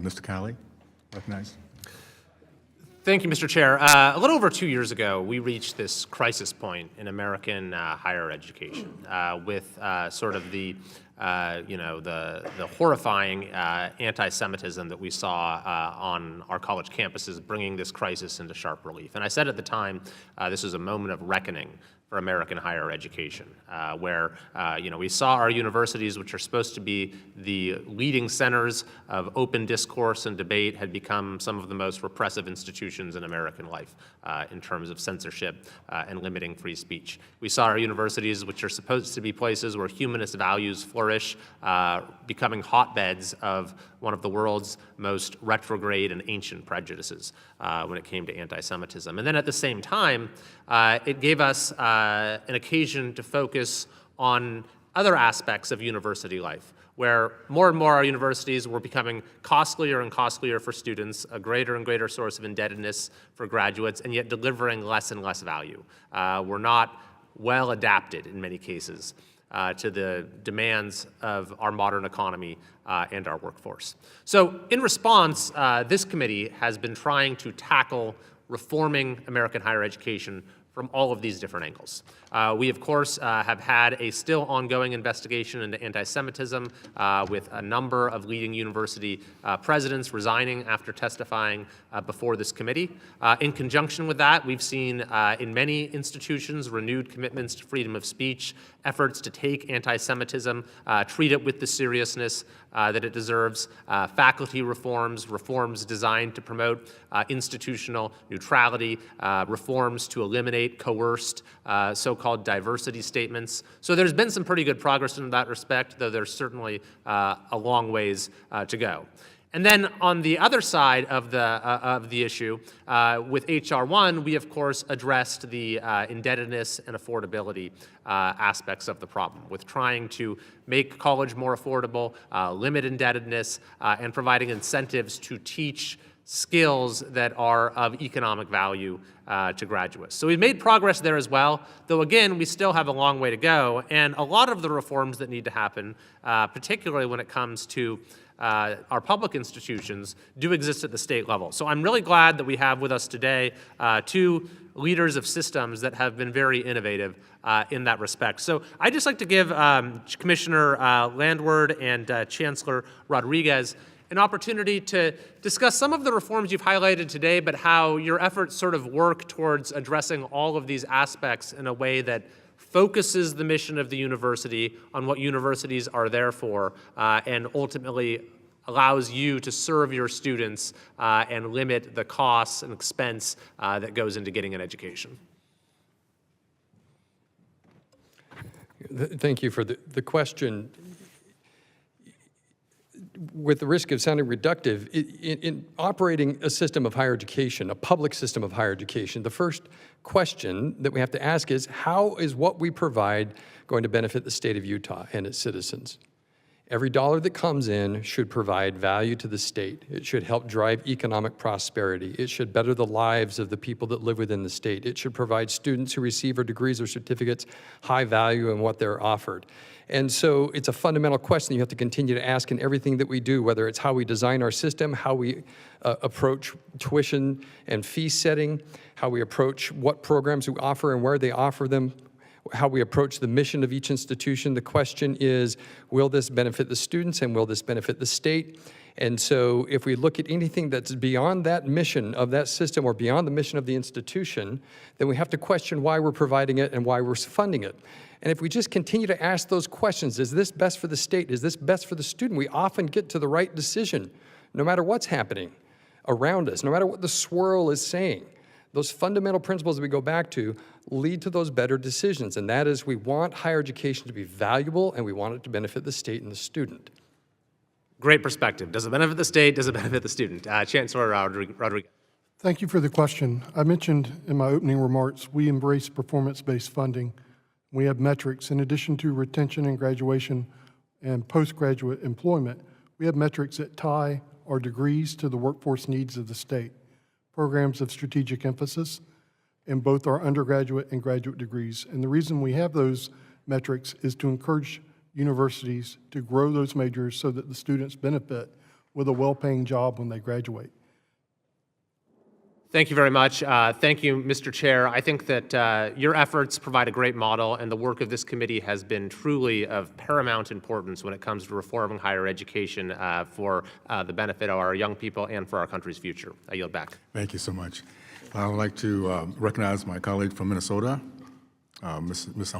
Mr. Kiley, recognized. Thank you, Mr. Chair. A little over 2 years ago, we reached this crisis point in American higher education with sort of the horrifying anti-Semitism that we saw on our college campuses, bringing this crisis into sharp relief. And I said at the time, this was a moment of reckoning for American higher education, where we saw our universities, which are supposed to be the leading centers of open discourse and debate, had become some of the most repressive institutions in American life in terms of censorship and limiting free speech. We saw our universities, which are supposed to be places where humanist values flourish, becoming hotbeds of one of the world's most retrograde and ancient prejudices when it came to anti-Semitism. And then at the same time, it gave us an occasion to focus on other aspects of university life, where more and more our universities were becoming costlier and costlier for students, a greater and greater source of indebtedness for graduates, and yet delivering less and less value. We're not well adapted in many cases to the demands of our modern economy and our workforce. So in response, this committee has been trying to tackle reforming American higher education from all of these different angles. We, of course, have had a still ongoing investigation into anti-Semitism with a number of leading university presidents resigning after testifying before this committee. In conjunction with that, we've seen in many institutions renewed commitments to freedom of speech, efforts to take anti-Semitism, treat it with the seriousness that it deserves, faculty reforms, reforms designed to promote institutional neutrality, reforms to eliminate coerced so-called diversity statements. So there's been some pretty good progress in that respect, though there's certainly a long ways to go. And then on the other side of the issue, with H.R. 1, we of course addressed the indebtedness and affordability aspects of the problem, with trying to make college more affordable, limit indebtedness, and providing incentives to teach skills that are of economic value to graduates. So we've made progress there as well, though again, we still have a long way to go, and a lot of the reforms that need to happen, particularly when it comes to our public institutions, do exist at the state level. So I'm really glad that we have with us today two leaders of systems that have been very innovative in that respect. So I'd just like to give Commissioner Landward and Chancellor Rodriguez an opportunity to discuss some of the reforms you've highlighted today, but how your efforts sort of work towards addressing all of these aspects in a way that focuses the mission of the university on what universities are there for, and ultimately allows you to serve your students and limit the costs and expense that goes into getting an education. Thank you for the question. With the risk of sounding reductive, in operating a system of higher education, a public system of higher education, the first question that we have to ask is, how is what we provide going to benefit the state of Utah and its citizens? Every dollar that comes in should provide value to the state. It should help drive economic prosperity. It should better the lives of the people that live within the state. It should provide students who receive our degrees or certificates high value in what they're offered. And so it's a fundamental question you have to continue to ask in everything that we do, whether it's how we design our system, how we approach tuition and fee setting, how we approach what programs we offer and where they offer them, how we approach the mission of each institution. The question is, will this benefit the students and will this benefit the state? And so if we look at anything that's beyond that mission of that system or beyond the mission of the institution, then we have to question why we're providing it and why we're funding it. And if we just continue to ask those questions, is this best for the state? Is this best for the student? We often get to the right decision, no matter what's happening around us, no matter what the swirl is saying. Those fundamental principles that we go back to lead to those better decisions. And that is, we want higher education to be valuable and we want it to benefit the state and the student. Great perspective. Does it benefit the state? Does it benefit the student? Chancellor Rodriguez. Thank you for the question. I mentioned in my opening remarks, we embrace performance-based funding. We have metrics. In addition to retention and graduation and postgraduate employment, we have metrics that tie our degrees to the workforce needs of the state. Programs of strategic emphasis in both our undergraduate and graduate degrees. And the reason we have those metrics is to encourage universities to grow those majors so that the students benefit with a well-paying job when they graduate. Thank you very much. Thank you, Mr. Chair. I think that your efforts provide a great model, and the work of this committee has been truly of paramount importance when it comes to reforming higher education for the benefit of our young people and for our country's future. I yield back. Thank you so much. I would like to recognize my colleague from Minnesota, Ms.